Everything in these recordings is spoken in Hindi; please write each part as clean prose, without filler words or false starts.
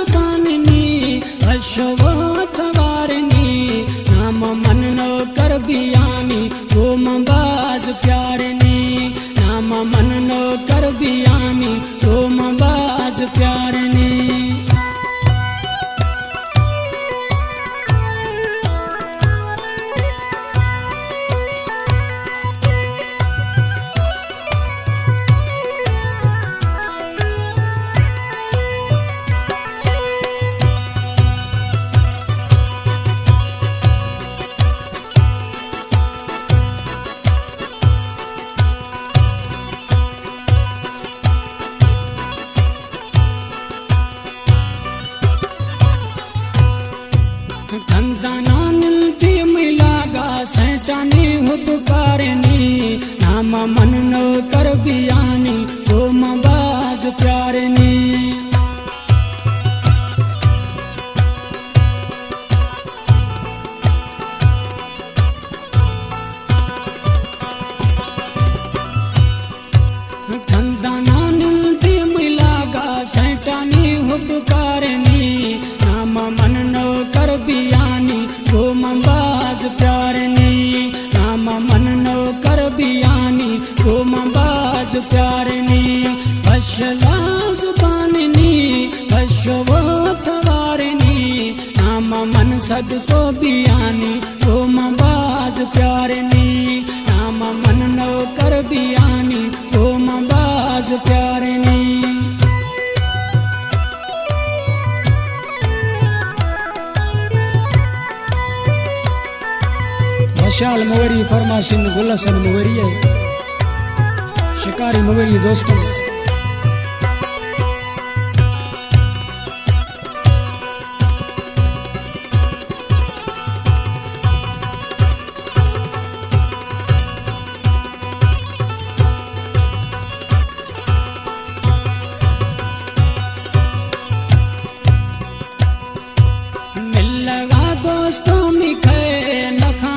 जुबाननी अशवत वारनी नाम मन नो कर बियानी रोम बाज प्यारनी नाम मन नो कर बियानी रोम बाज प्यारनी धंधाना मिलती मिलागा सैतानी हुदकारनी नाम मन नो कर बियानी रोम बाज प्यारनी धंधाना मिलती मिलागा सैतानी हुदकारनी नाम मन नो कर बियानी रोम बाज प्यारनी नाम मन नो कर बियानी रोम बाज प्यारनी अशला जुबाननी अशवत वारनी नाम मन सद को बियानी रोम बाज प्यारनी नाम मन नो कर बियानी रोम बाज प्यारनी विशाल मवरी फरमाशिन गुलसन मवरी है शिकारी मवरी दोस्तों मिल लगा दोस्तों मिखे नखा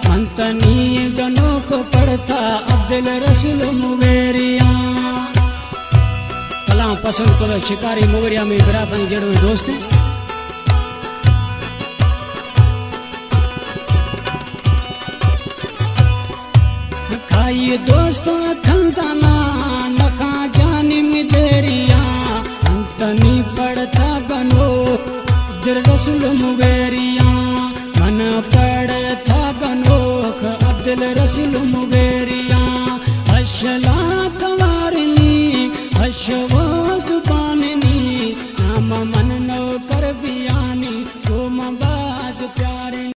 मंतनी गनों को पढ़ता अब्दुल रसूल मुवेरिया कलाम पसंद करो शिकारी मुवेरिया में बराबर जड़ो दोस्त खाइए दोस्तों खंदाना नखा जानी मिदेरिया मंतनी पढ़ता गनो अब्दुल रसूल मुवेरिया